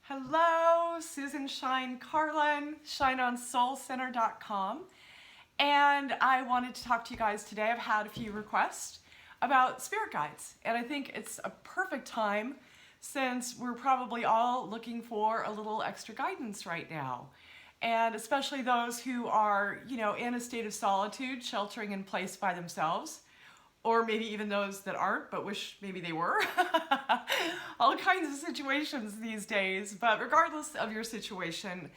Hello, Susan Shine Carlin, shineonsoulcenter.com. And I wanted to talk to you guys today. I've had a few requests about spirit guides, and I think it's a perfect time since we're probably all looking for a little extra guidance right now. And especially those who are, in a state of solitude, sheltering in place by themselves, or maybe even those that aren't but wish maybe they were. All kinds of situations these days, but regardless of your situation,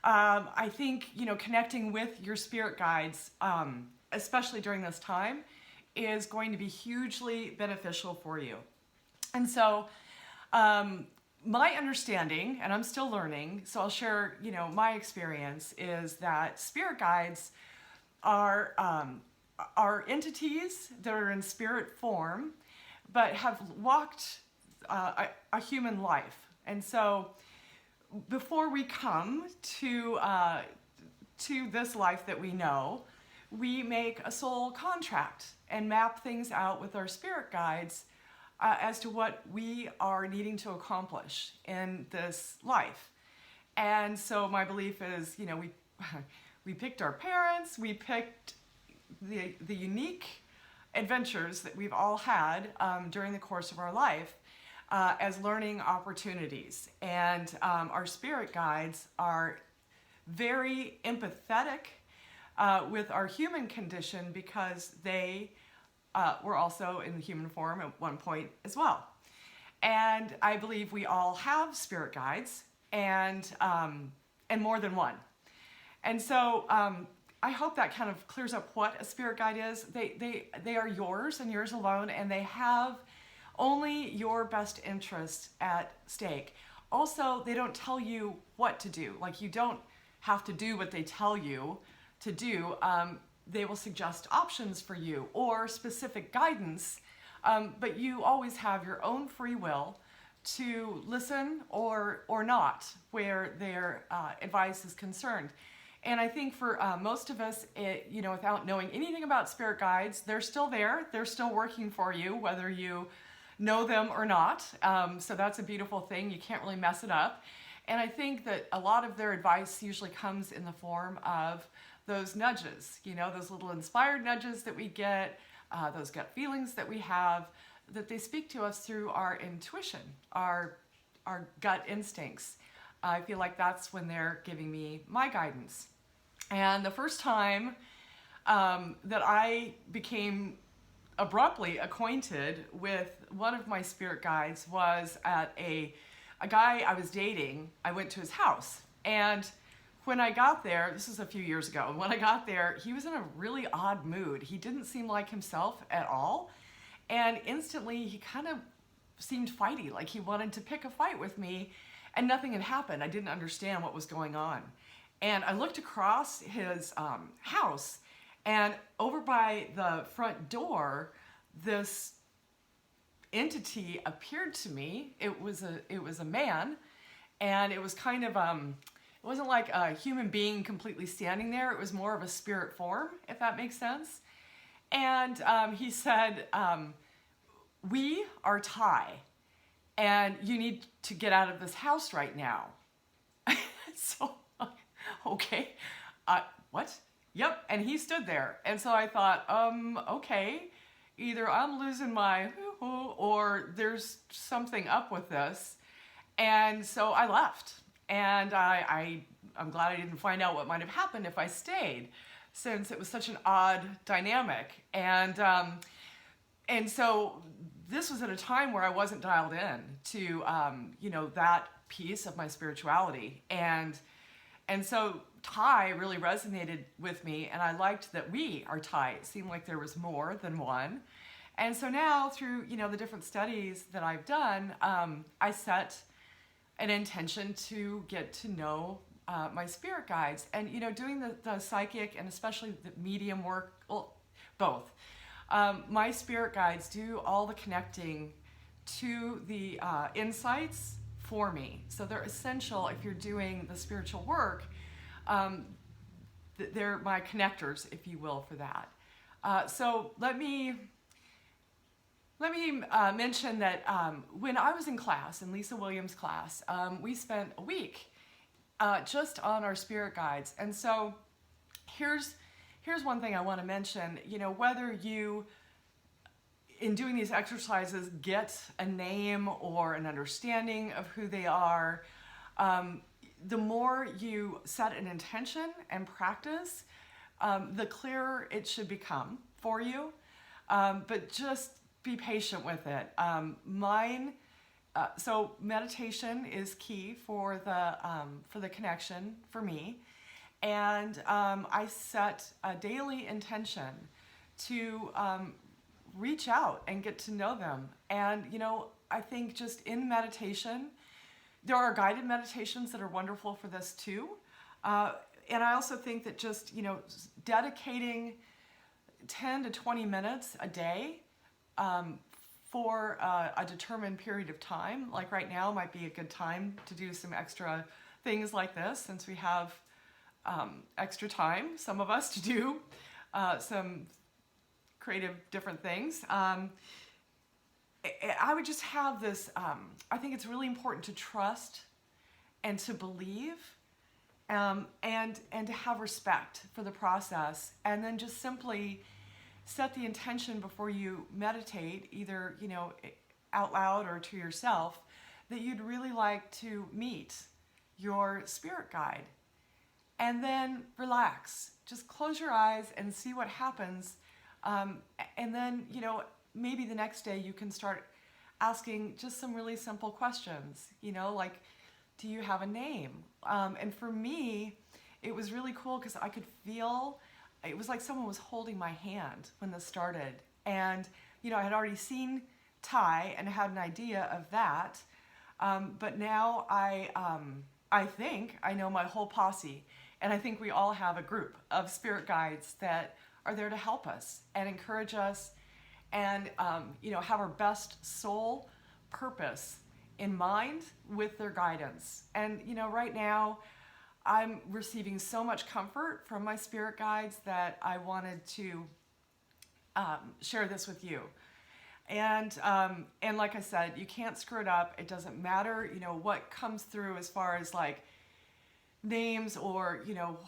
I think, connecting with your spirit guides, especially during this time, is going to be hugely beneficial for you. And so my understanding, and I'm still learning, so I'll share, my experience, is that spirit guides are entities that are in spirit form, but have walked a human life. And so before we come to this life that we know, we make a soul contract and map things out with our spirit guides as to what we are needing to accomplish in this life. And so my belief is, we picked our parents, we picked the unique adventures that we've all had during the course of our life as learning opportunities. And our spirit guides are very empathetic with our human condition because they were also in the human form at one point as well. And I believe we all have spirit guides and more than one. And so I hope that kind of clears up what a spirit guide is. They are yours and yours alone, and they have only your best interest at stake. Also, they don't tell you what to do. Like, you don't have to do what they tell you to do. They will suggest options for you or specific guidance, but you always have your own free will to listen or not where their advice is concerned. And I think for most of us, without knowing anything about spirit guides, they're still there. They're still working for you, whether you know them or not. So that's a beautiful thing. You can't really mess it up. And I think that a lot of their advice usually comes in the form of those nudges, those little inspired nudges that we get, those gut feelings that we have, that they speak to us through our intuition, our gut instincts. I feel like that's when they're giving me my guidance. And the first time that I became abruptly acquainted with one of my spirit guides was at a guy I was dating. I went to his house, and when I got there, this was a few years ago, and when I got there, he was in a really odd mood. He didn't seem like himself at all, and instantly he kind of seemed fighty, like he wanted to pick a fight with me, and nothing had happened. I didn't understand what was going on. And I looked across his house, and over by the front door, this entity appeared to me. It was a man, and it was kind of it wasn't like a human being completely standing there. It was more of a spirit form, if that makes sense. And he said, "We are Thai, and you need to get out of this house right now." So, okay, what? Yep, and he stood there. And so I thought, okay, either I'm losing my hoo-hoo or there's something up with this. And so I left. And I'm glad I didn't find out what might have happened if I stayed, since it was such an odd dynamic. And so this was at a time where I wasn't dialed in to, that piece of my spirituality. And so Thai really resonated with me, and I liked that we are Thai. It seemed like there was more than one. And so now through, the different studies that I've done, I set an intention to get to know my spirit guides. And, doing the psychic and especially the medium work, well, both. My spirit guides do all the connecting to the insights for me. So they're essential if you're doing the spiritual work. They're my connectors, if you will, for that. So let me Let me mention that when I was in class, in Lisa Williams' class, we spent a week just on our spirit guides. And so here's one thing I want to mention. You know, whether you, in doing these exercises, get a name or an understanding of who they are, the more you set an intention and practice, the clearer it should become for you. But just be patient with it. So meditation is key for the connection for me, and I set a daily intention to reach out and get to know them. And you know, I think just in meditation, there are guided meditations that are wonderful for this too. And I also think that just, you know, dedicating 10 to 20 minutes a day for a determined period of time, like right now might be a good time to do some extra things like this, since we have extra time, some of us, to do some creative different things. I would just have this, I think it's really important to trust and to believe, and to have respect for the process, and then just simply set the intention before you meditate, either, you know, out loud or to yourself, that you'd really like to meet your spirit guide. And then relax. Just close your eyes and see what happens. And then, you know, maybe the next day you can start asking just some really simple questions, you know, like, do you have a name? And for me, it was really cool because I could feel, it was like someone was holding my hand when this started. And, you know, I had already seen Ty and had an idea of that. But now I think I know my whole posse. And I think we all have a group of spirit guides that are there to help us and encourage us, and, you know, have our best soul purpose in mind with their guidance. And, you know, right now, I'm receiving so much comfort from my spirit guides that I wanted to share this with you. And like I said, you can't screw it up. It doesn't matter, you know, what comes through as far as like names or, you know,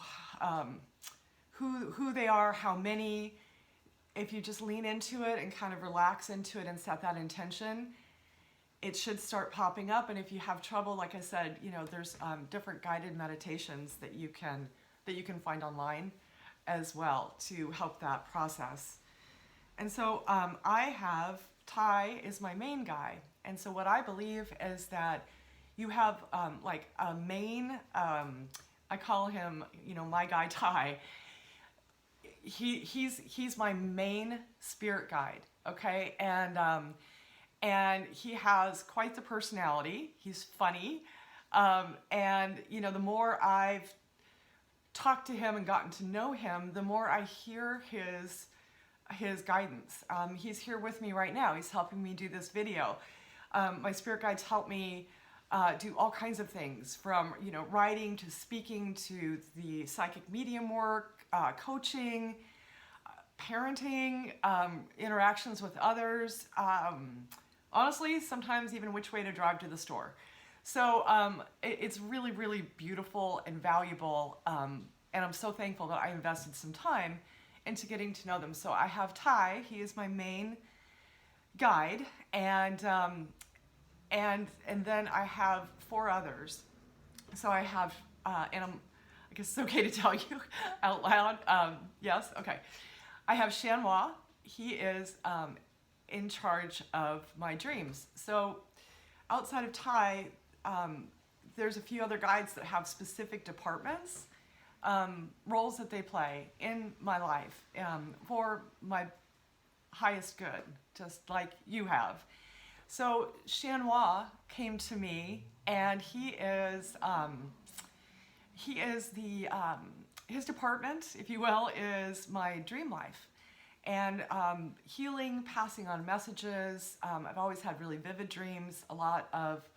who they are, how many. If you just lean into it and kind of relax into it and set that intention, it should start popping up. And if you have trouble, like I said, you know, there's different guided meditations that you can find online as well to help that process. And so I have Ty is my main guy. And so what I believe is that you have like a main, I call him, you know, my guy Ty. He's my main spirit guide, okay? And he has quite the personality. He's funny. And, you know, the more I've talked to him and gotten to know him, the more I hear his guidance. He's here with me right now. He's helping me do this video. My spirit guides help me do all kinds of things, from, you know, writing to speaking to the psychic medium work, coaching, parenting, interactions with others, honestly, sometimes even which way to drive to the store. So it's really, really beautiful and valuable, and I'm so thankful that I invested some time into getting to know them. So I have Ty, he is my main guide, and then I have 4 others. So I have, and I guess it's okay to tell you out loud. Yes, okay. I have Shanwa. He is in charge of my dreams. So outside of Ty, there's a few other guides that have specific departments, roles that they play in my life for my highest good, just like you have. So Shanwa came to me, and he is the his department, if you will, is my dream life, and healing, passing on messages. I've always had really vivid dreams. A lot of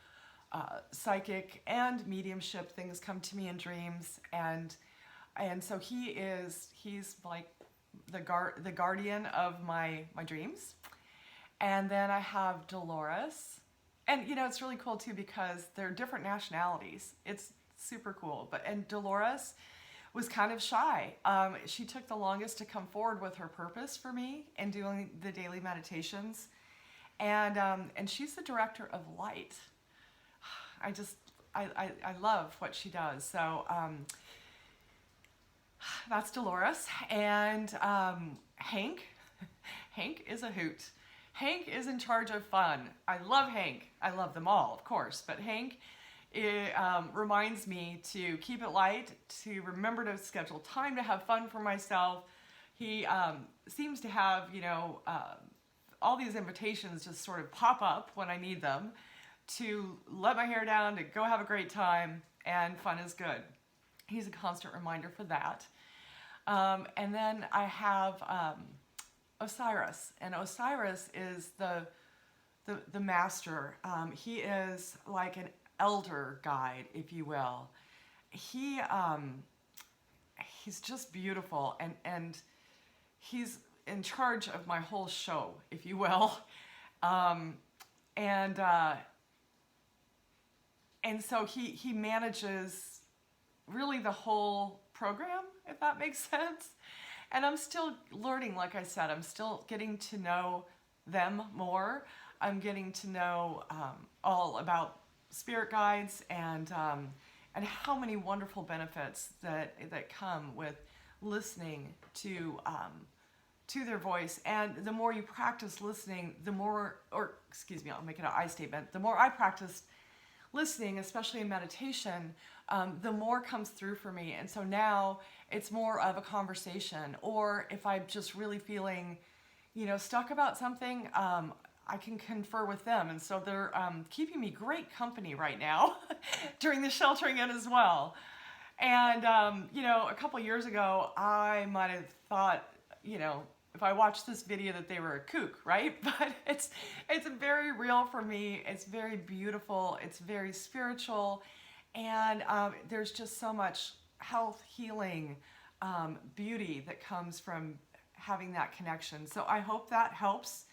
psychic and mediumship things come to me in dreams, and so he's like the guardian of my dreams. And then I have Dolores. And you know, it's really cool too because they're different nationalities. It's super cool. And Dolores was kind of shy. She took the longest to come forward with her purpose for me in doing the daily meditations. And she's the director of Light. I love what she does. So that's Dolores. And Hank. Hank is a hoot. Hank is in charge of fun. I love Hank. I love them all, of course. But Hank reminds me to keep it light, to remember to schedule time to have fun for myself. He seems to have, you know, all these invitations just sort of pop up when I need them to let my hair down, to go have a great time, and fun is good. He's a constant reminder for that. And then I have Osiris, and Osiris is the master. He is like an elder guide, if you will. He's just beautiful, and he's in charge of my whole show, if you will. And so he manages really the whole program, if that makes sense. And I'm still learning, like I said, I'm still getting to know them more. I'm getting to know all about spirit guides and how many wonderful benefits that come with listening to their voice. And the more you practice listening, the more, or excuse me, I'll make it an I statement. The more I practiced listening, especially in meditation, the more comes through for me. And so now it's more of a conversation, or if I'm just really feeling, you know, stuck about something, I can confer with them. And so they're keeping me great company right now during the sheltering in as well. And, you know, a couple years ago, I might have thought, you know, if I watched this video that they were a kook, right? But it's very real for me. It's very beautiful. It's very spiritual. And there's just so much health, healing, beauty that comes from having that connection. So I hope that helps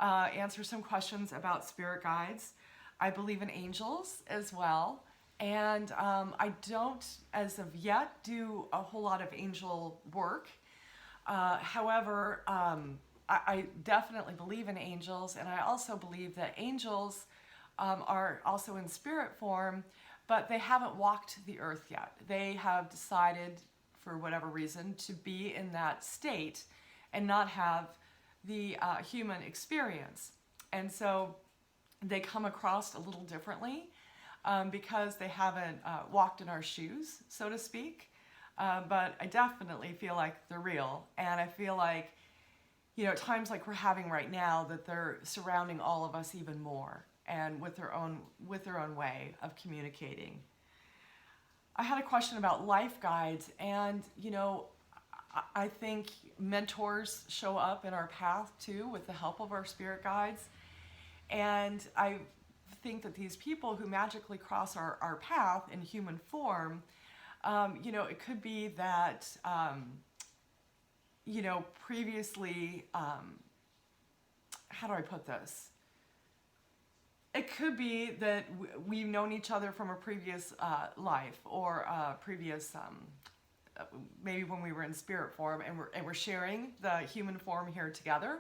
answer some questions about spirit guides. I believe in angels as well. And I don't, as of yet, do a whole lot of angel work. However, I definitely believe in angels, and I also believe that angels are also in spirit form, but they haven't walked the earth yet. They have decided, for whatever reason, to be in that state and not have the human experience. And so they come across a little differently because they haven't walked in our shoes, so to speak. But I definitely feel like they're real. And I feel like, you know, at times like we're having right now, that they're surrounding all of us even more, and with their own way of communicating. I had a question about life guides, and, you know, I think mentors show up in our path too with the help of our spirit guides. And I think that these people who magically cross our path in human form, you know, it could be that, you know, previously, how do I put this? It could be that we've known each other from a previous life, or previous, maybe when we were in spirit form, and we're sharing the human form here together,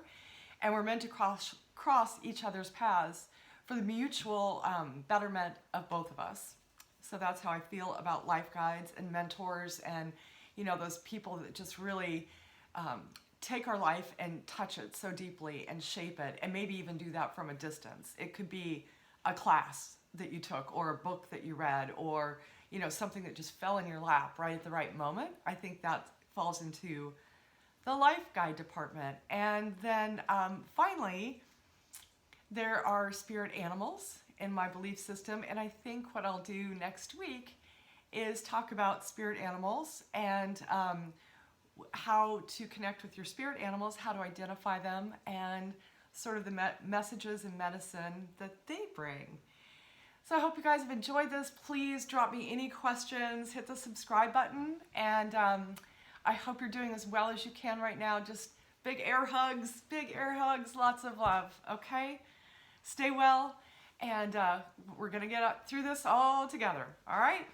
and we're meant to cross each other's paths for the mutual betterment of both of us. So that's how I feel about life guides and mentors, and, you know, those people that just really take our life and touch it so deeply and shape it, and maybe even do that from a distance. It could be a class that you took, or a book that you read, or, you know, something that just fell in your lap right at the right moment. I think that falls into the life guide department. And then finally, there are spirit animals in my belief system, and I think what I'll do next week is talk about spirit animals and how to connect with your spirit animals, how to identify them, and sort of the messages and medicine that they bring. So I hope you guys have enjoyed this. Please drop me any questions, hit the subscribe button, and I hope you're doing as well as you can right now. Just big air hugs, lots of love, okay? Stay well, and we're going to get through this all together, all right?